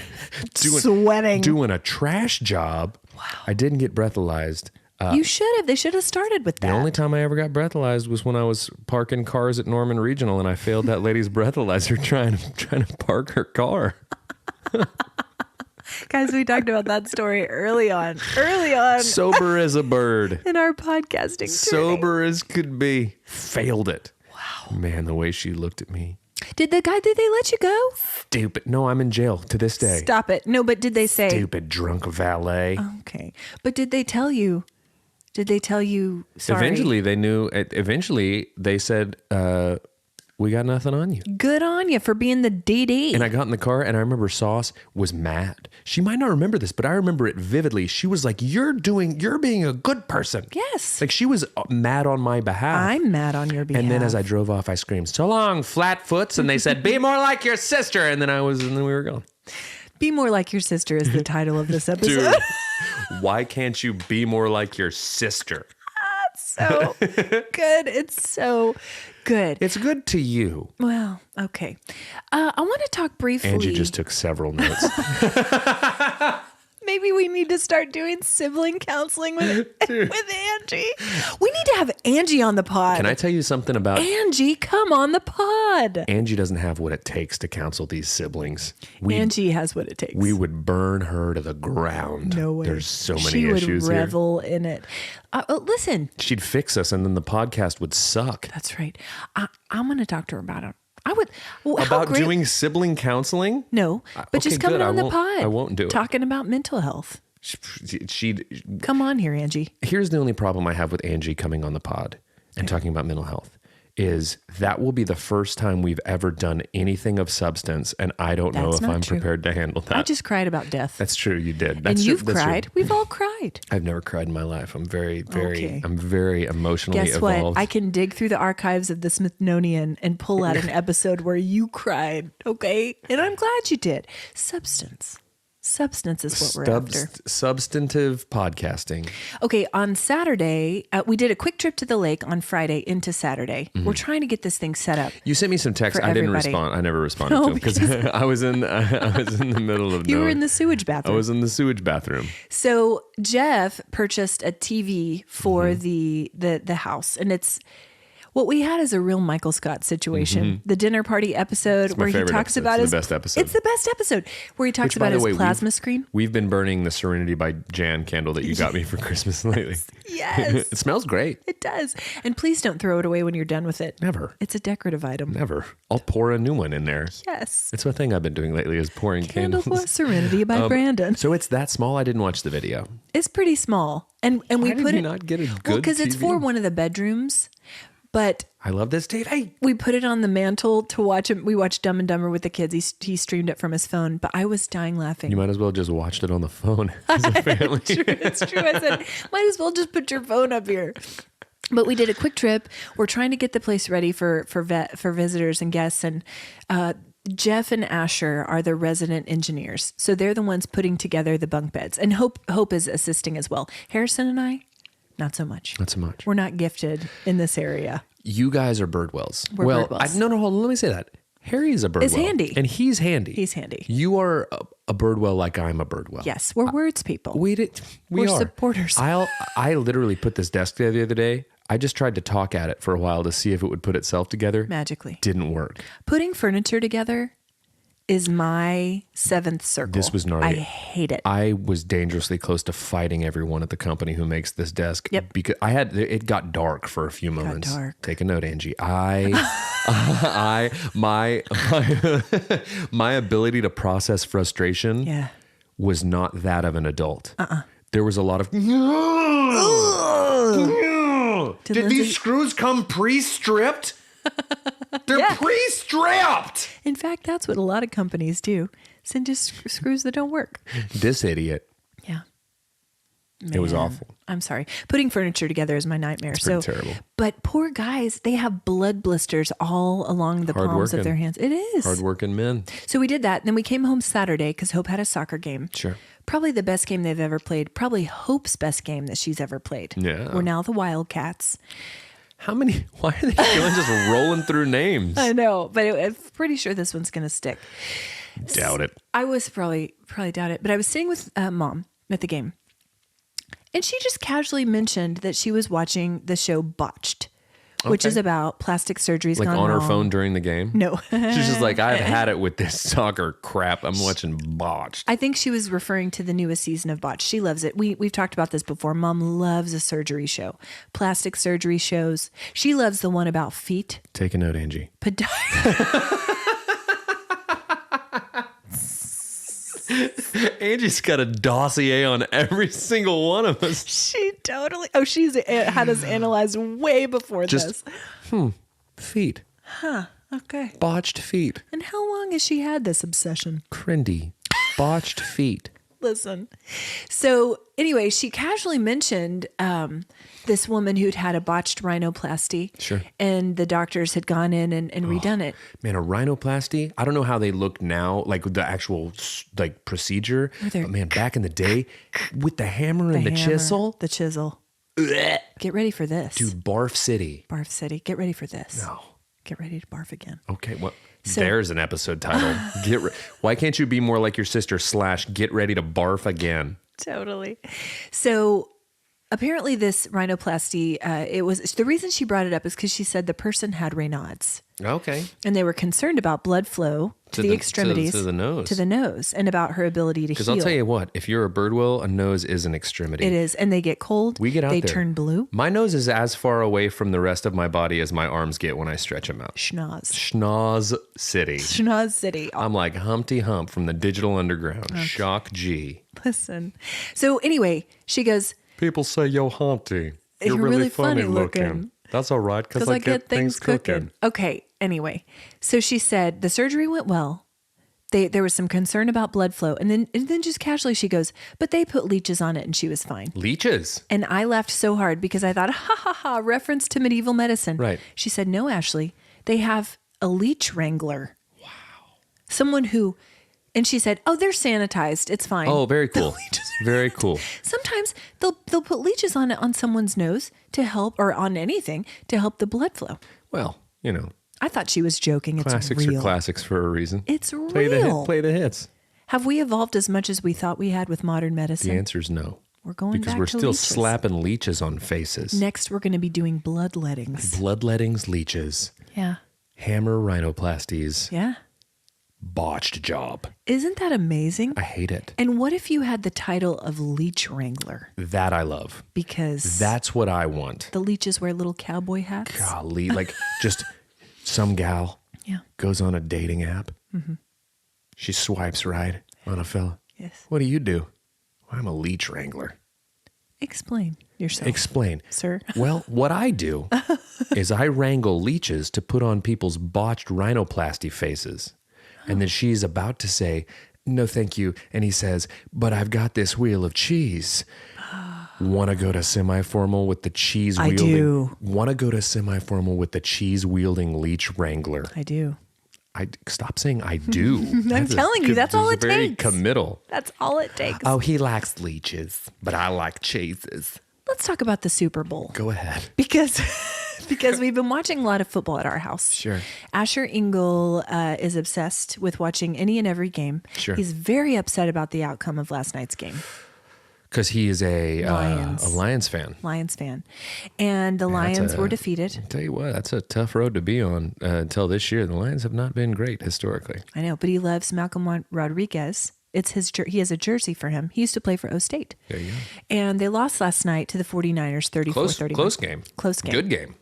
sweating, doing a trash job. Wow. I didn't get breathalyzed. You should have. They should have started with that. The only time I ever got breathalyzed was when I was parking cars at Norman Regional, and I failed that lady's breathalyzer trying to park her car. Guys, we talked about that story early on. Sober as a bird. In our podcasting journey. Sober as could be. Failed it. Wow. Man, the way she looked at me. Did they let you go? Stupid. No, I'm in jail to this day. Stop it. No, but did they say? Stupid drunk valet. Okay. But did they tell you sorry? Eventually they knew. Eventually they said, we got nothing on you. Good on you for being the DD. And I got in the car and I remember Sauce was mad. She might not remember this, but I remember it vividly. She was like, you're being a good person. Yes. Like she was mad on my behalf. I'm mad on your behalf. And then as I drove off, I screamed, so long, flatfoots. And they said, be more like your sister. And then we were gone. Be more like your sister is the title of this episode. Dude, why can't you be more like your sister? So good. It's so good. It's good to you. Well, okay. I want to talk briefly. Angie just took several notes. Maybe we need to start doing sibling counseling with Angie. We need to have Angie on the pod. Can I tell you something about Angie? Come on the pod. Angie doesn't have what it takes to counsel these siblings. Angie has what it takes. We would burn her to the ground. No way. There's so many she issues would revel in it. Listen. She'd fix us and then the podcast would suck. That's right. I'm going to talk to her about it. I would. About doing sibling counseling? No, but just coming on the pod. I won't do it. Talking about mental health. She'd come on here, Angie. Here's the only problem I have with Angie coming on the pod and talking about mental health is that will be the first time we've ever done anything of substance, and I don't know if I'm prepared to handle that. I just cried about death. That's true, you did. And you've cried. We've all cried. I've never cried in my life. I'm very emotionally Guess evolved. what? I can dig through the archives of the Smithsonian and pull out an episode where you cried, okay? And I'm glad you did. Substance is what we're after. Substantive podcasting. Okay, on Saturday, we did a quick trip to the lake on Friday into Saturday. Mm-hmm. We're trying to get this thing set up. You sent me some texts. I didn't respond. I never responded to them because I was in the middle of You were in the sewage bathroom. I was in the sewage bathroom. So Jeff purchased a TV for the house, and it's what we had is a real Michael Scott situation. Mm-hmm. The dinner party episode where he talks about his best episode. It's the best episode where he talks about his plasma screen. We've been burning the Serenity by Jan candle that you got me for Christmas lately. Yes. It smells great. It does. And please don't throw it away when you're done with it. Never. It's a decorative item. Never. I'll pour a new one in there. Yes. It's one thing I've been doing lately is pouring candles. Candle Serenity by Brandon. So it's that small? I didn't watch the video. It's pretty small. And we put it not get a good because it's for one of the bedrooms. But I love this TV. We put it on the mantle to watch it. We watched Dumb and Dumber with the kids. He streamed it from his phone, but I was dying laughing. You might as well just watched it on the phone as a family. It's true. I said, might as well just put your phone up here. But we did a quick trip. We're trying to get the place ready for visitors and guests. And Jeff and Asher are the resident engineers. So they're the ones putting together the bunk beds. And Hope is assisting as well. Harrison and I, not so much. Not so much. We're not gifted in this area. You guys are Birdwells. We're Birdwells. No, hold on. Let me say that. Harry is a Birdwell. Is handy. And he's handy. He's handy. You are a Birdwell like I'm a Birdwell. Yes, we're words people. We're are. Supporters. I literally put this desk there the other day. I just tried to talk at it for a while to see if it would put itself together. Magically. Didn't work. Putting furniture together is my seventh circle. This was gnarly. I hate it. I was dangerously close to fighting everyone at the company who makes this desk. Yep. Because it got dark for a few moments. Got dark. Take a note, Angie. My ability to process frustration was not that of an adult. There was a lot of Did these screws come pre-stripped? They're pre-stripped. In fact, that's what a lot of companies do. Send just screws that don't work. This idiot. Yeah. Man, it was awful. I'm sorry. Putting furniture together is my nightmare. It's pretty terrible. But poor guys, they have blood blisters all along the palms of their hands. It is. Hardworking men. So we did that. Then we came home Saturday because Hope had a soccer game. Sure. Probably the best game they've ever played. Probably Hope's best game that she's ever played. Yeah. We're now the Wildcats. Why are they feeling just rolling through names? I know, but I'm pretty sure this one's going to stick. Doubt it. I was probably doubt it, but I was sitting with Mom at the game. And she just casually mentioned that she was watching the show Botched, which is about plastic surgeries like gone on her wrong. phone during the game? No. She's just like, I've had it with this soccer crap. I'm watching Botched. I think she was referring to the newest season of Botched. She loves it. We've talked about this before. Mom loves a surgery show, plastic surgery shows. She loves the one about feet. Take a note, Angie. Angie's got a dossier on every single one of us. She totally. Oh, she's had us analyzed way before this. Feet. Huh. Okay. Botched feet. And how long has she had this obsession? Crindy. Botched feet. Listen. So anyway, she casually mentioned this woman who'd had a botched rhinoplasty. Sure. And the doctors had gone in and redone it. Man, a rhinoplasty, I don't know how they look now, like the actual like procedure. But man, back in the day, with the hammer and the chisel. The chisel. Get ready for this. Dude, Barf City. Barf City. Get ready for this. No. Get ready to barf again. Okay, well, there's an episode title. Why can't you be more like your sister / get ready to barf again? Totally. So apparently this rhinoplasty, it was the reason she brought it up is because she said the person had Raynaud's. Okay. And they were concerned about blood flow to the extremities. To the nose. To the nose and about her ability to heal. Because I'll tell you what, if you're a Birdwell, a nose is an extremity. It is. And they get cold. We get out they there. turn blue. My nose is as far away from the rest of my body as my arms get when I stretch them out. Schnoz. Schnoz City. Schnoz City. I'm like Humpty Hump from the Digital Underground. Okay. Shock G. Listen. So anyway, she goes, people say, yo, Humpty, you're really funny looking. That's all right, because I get things cooking. Okay, anyway. So she said the surgery went well. There was some concern about blood flow. And then just casually she goes, but they put leeches on it and she was fine. Leeches? And I laughed so hard because I thought, ha ha ha, reference to medieval medicine. Right. She said, no, Ashley, they have a leech wrangler. Wow. Someone who... And she said, "Oh, they're sanitized. It's fine." Oh, very cool. Very cool. Sometimes they'll put leeches on somebody's nose to help, or on anything to help the blood flow. Well, you know. I thought she was joking. Classics it's real. are classics for a reason. It's real. Play the hits. Have we evolved as much as we thought we had with modern medicine? The answer is no. We're going because back we're to still leeches. slapping leeches on faces. Next, we're going to be doing bloodlettings. Bloodlettings, leeches. Yeah. Hammer rhinoplasties. Yeah. Botched job. Isn't that amazing? I hate it. And what if you had the title of leech wrangler? That I love. Because that's what I want. The leeches wear little cowboy hats. Golly, like just some gal goes on a dating app. Mm-hmm. She swipes right on a fella. Yes. What do? Well, I'm a leech wrangler. Explain yourself. Explain. Sir. Well, what I do is I wrangle leeches to put on people's botched rhinoplasty faces. And then she's about to say, no, thank you. And he says, but I've got this wheel of cheese. Want to go to semi-formal with the cheese I wielding? do. Want to go to semi-formal with the cheese wielding leech wrangler? I do. I stop saying I do. I'm telling you, that's all it very takes. Committal. That's all it takes. Oh, he likes leeches, but I like cheeses. Let's talk about the Super Bowl. Go ahead. Because we've been watching a lot of football at our house. Sure. Asher Engle is obsessed with watching any and every game. Sure. He's very upset about the outcome of last night's game. Because he is a Lions fan. Lions fan. And the Lions were defeated. I'll tell you what, that's a tough road to be on until this year. The Lions have not been great historically. I know, but he loves Malcolm Rodriguez. It's he has a jersey for him. He used to play for O State. There you go. And they lost last night to the 49ers 34-31. Close game. Close game. Good game.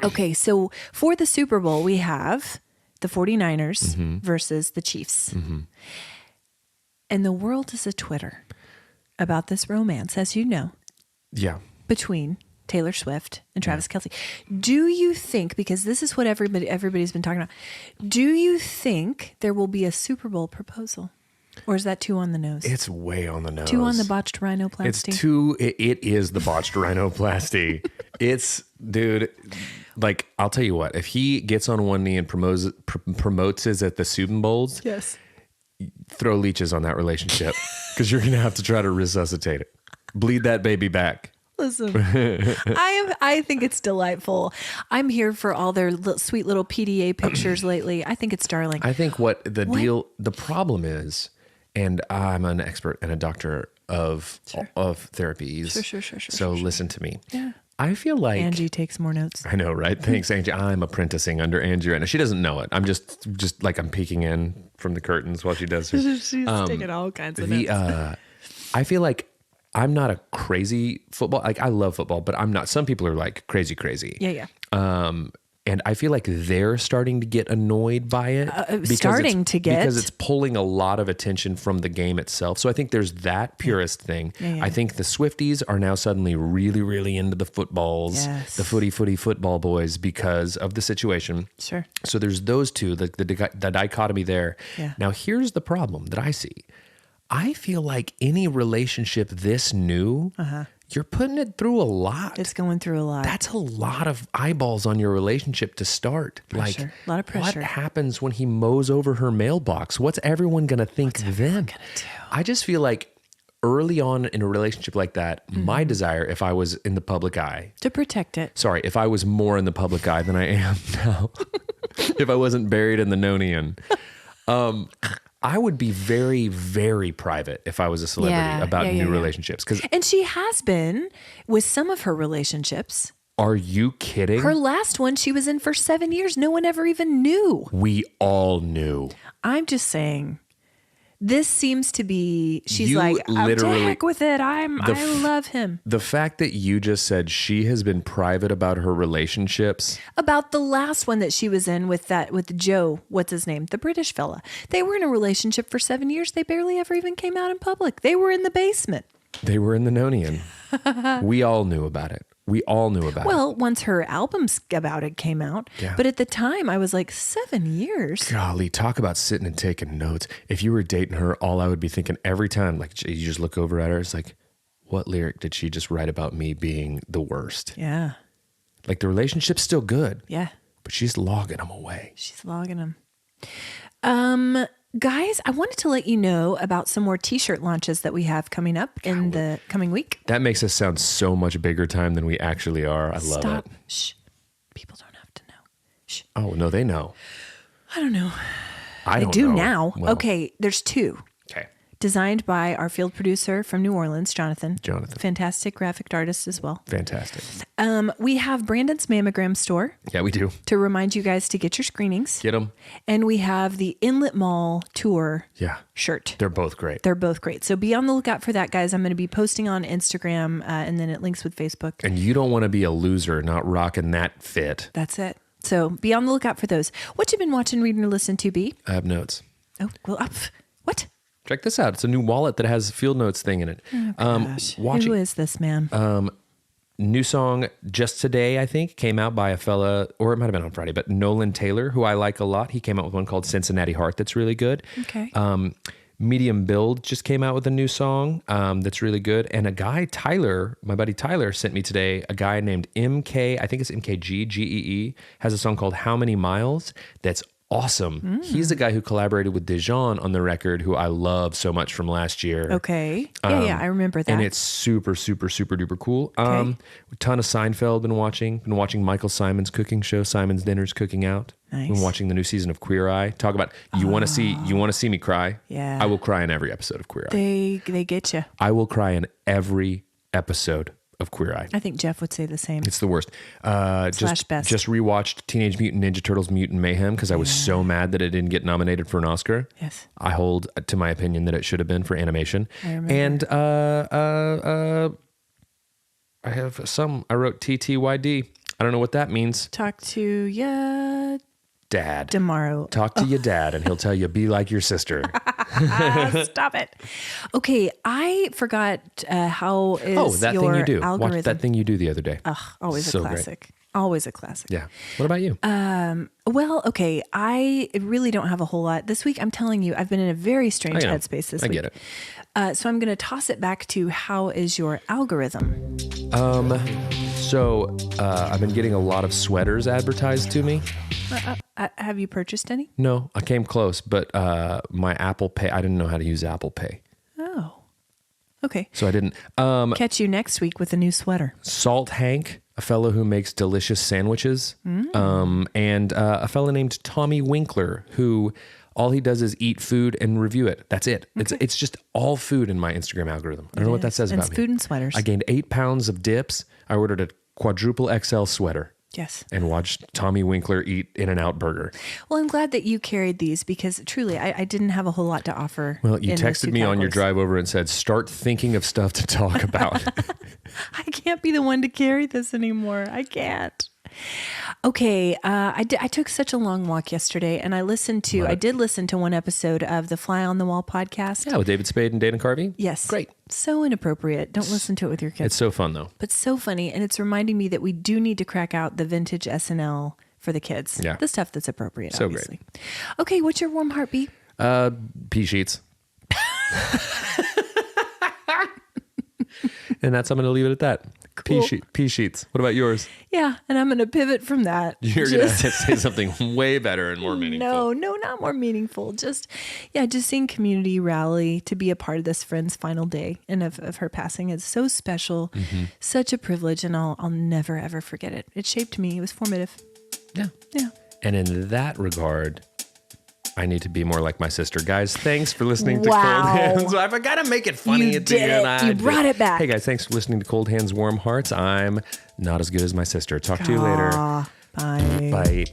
Okay, so for the Super Bowl, we have the 49ers versus the Chiefs. And the world is a Twitter about this romance, as you know, Yeah. between Taylor Swift and Travis Kelce. Do you think, because this is what everybody's been talking about, do you think there will be a Super Bowl proposal? Or is that too on the nose? It's way on the nose. Too on the botched rhinoplasty? It is the botched rhinoplasty. It's, dude, like, I'll tell you what, if he gets on one knee and promotes it at the Super Bowls, Yes. throw leeches on that relationship because you're going to have to try to resuscitate it. Bleed that baby back. Listen, I think it's delightful. I'm here for all their sweet little PDA pictures lately. I think it's darling. I think the problem is, and I'm an expert and a doctor of therapies. Sure. So listen to me. Yeah. I feel like Angie takes more notes. I know, right? Thanks, Angie. I'm apprenticing under Angie right now. She doesn't know it. I'm just like I'm peeking in from the curtains while she does her. She's taking all kinds of notes. I feel like I'm not a crazy football. Like I love football, but I'm not. Some people are like crazy. Yeah. And I feel like they're starting to get annoyed by it. Because it's pulling a lot of attention from the game itself. So I think there's that purist thing. Yeah. I think the Swifties are now suddenly really, really into the footballs, the footy football boys because of the situation. Sure. So there's those two, the dichotomy there. Yeah. Now here's the problem that I see. I feel like any relationship this new, you're putting it through a lot. It's going through a lot. That's a lot of eyeballs on your relationship to start. Pressure. Like, a lot of pressure. What happens when he mows over her mailbox? What's everyone going to think then? I just feel like early on in a relationship like that, my desire, if I was in the public eye, to protect it. Sorry, if I was more in the public eye than I am now, if I wasn't buried in the Nonian, I would be very, very private if I was a celebrity about new relationships. And she has been with some of her relationships. Are you kidding? Her last one she was in for 7 years. No one ever even knew. We all knew. I'm just saying, this seems to be, she's You like, I'm to literally- heck with it. I love him. The fact that you just said she has been private about her relationships. About the last one that she was in with Joe, what's his name? The British fella. They were in a relationship for 7 years. They barely ever even came out in public. They were in the basement. They were in the Nonian. We all knew about it. Well, once her albums about it came out. Yeah. But at the time, I was like, 7 years? Golly, talk about sitting and taking notes. If you were dating her, all I would be thinking every time, like you just look over at her, it's like, what lyric did she just write about me being the worst? Yeah. Like the relationship's still good. Yeah. But she's logging them away. She's logging them. Guys, I wanted to let you know about some more t-shirt launches that we have coming up in the coming week. That makes us sound so much bigger time than we actually are. I love it. Shh. People don't have to know. Shh. Oh, no, they know. I don't know. I don't do know. now. Well, Okay, there's two. Okay. Designed by our field producer from New Orleans, Jonathan. Fantastic graphic artist as well. Fantastic. We have Brandon's Mammogram Store. Yeah, we do. To remind you guys to get your screenings. Get them. And we have the Inlet Mall Tour shirt. They're both great. So be on the lookout for that, guys. I'm going to be posting on Instagram and then it links with Facebook. And you don't want to be a loser not rocking that fit. That's it. So be on the lookout for those. What you been watching, reading, or listening to, B? I have notes. Oh, well, what? Check this out. It's a new wallet that has a field notes thing in it. Oh, gosh. Who is this man? New song just today, I think, came out by a fella, or it might have been on Friday, but Nolan Taylor, who I like a lot. He came out with one called Cincinnati Heart that's really good. Okay. Medium Build just came out with a new song that's really good. And a guy, Tyler, my buddy Tyler, sent me today a guy named MK, I think it's MKG, Gee, has a song called How Many Miles that's awesome. He's the guy who collaborated with Dijon on the record, who I love so much from last year. Okay. Yeah, I remember that. And it's super, super, super duper cool. Okay. A ton of Seinfeld been watching Michael Simon's cooking show, Simon's Dinner's Cooking Out. Nice. Been watching the new season of Queer Eye. Talk about you want to see me cry. Yeah. I will cry in every episode of Queer Eye. They get you. I will cry in every episode of Queer Eye. I think Jeff would say the same. It's the worst. Best. Just rewatched Teenage Mutant Ninja Turtles Mutant Mayhem because I was so mad that it didn't get nominated for an Oscar. Yes. I hold to my opinion that it should have been for animation. I remember. And I wrote TTYD. I don't know what that means. Talk to ya Dad. tomorrow. Talk to your dad and he'll tell you, be like your sister. Stop it. Okay, I forgot how is that your thing you do. algorithm. Watch that thing you do the other day. Always So a great. classic. Always a classic. Yeah. What about you? Well, okay, I really don't have a whole lot. This week, I'm telling you, I've been in a very strange I know. headspace this I week. get it. So I'm going to toss it back to how is your algorithm? So I've been getting a lot of sweaters advertised to me. Have you purchased any? No, I came close, but my Apple Pay, I didn't know how to use Apple Pay. Oh, okay. So I didn't. Catch you next week with a new sweater. Salt Hank, a fellow who makes delicious sandwiches, and a fellow named Tommy Winkler, who all he does is eat food and review it. That's it. Okay. It's just all food in my Instagram algorithm. I don't know what that says And about it's me. food and sweaters. I gained 8 pounds of dips. I ordered a quadruple XL sweater. Yes. And watched Tommy Winkler eat In-N-Out burger. Well, I'm glad that you carried these because truly I didn't have a whole lot to offer. Well, you in those texted two me on your categories. drive over and said, start thinking of stuff to talk about. I can't be the one to carry this anymore. I can't. Okay, I took such a long walk yesterday, and I did listen to one episode of the Fly on the Wall podcast. Yeah, with David Spade and Dana Carvey. Yes. Great. So inappropriate. Don't listen to it with your kids. It's so fun, though. But so funny, and it's reminding me that we do need to crack out the vintage SNL for the kids. Yeah. The stuff that's appropriate, So obviously. Okay, what's your warm heartbeat? Pea sheets. And I'm going to leave it at that. Cool. Pea sheets. What about yours? Yeah, and I'm going to pivot from that. You're going to say something way better and more meaningful. No, not more meaningful. Just seeing community rally to be a part of this friend's final day and of her passing is so special, such a privilege, and I'll never, ever forget it. It shaped me. It was formative. Yeah. Yeah. And in that regard, I need to be more like my sister. Guys, thanks for listening to Wow. Cold Hands. I've got to make it funny You at the did end. it. You brought it back. Hey, guys, thanks for listening to Cold Hands, Warm Hearts. I'm not as good as my sister. Talk to you later. Bye. Bye.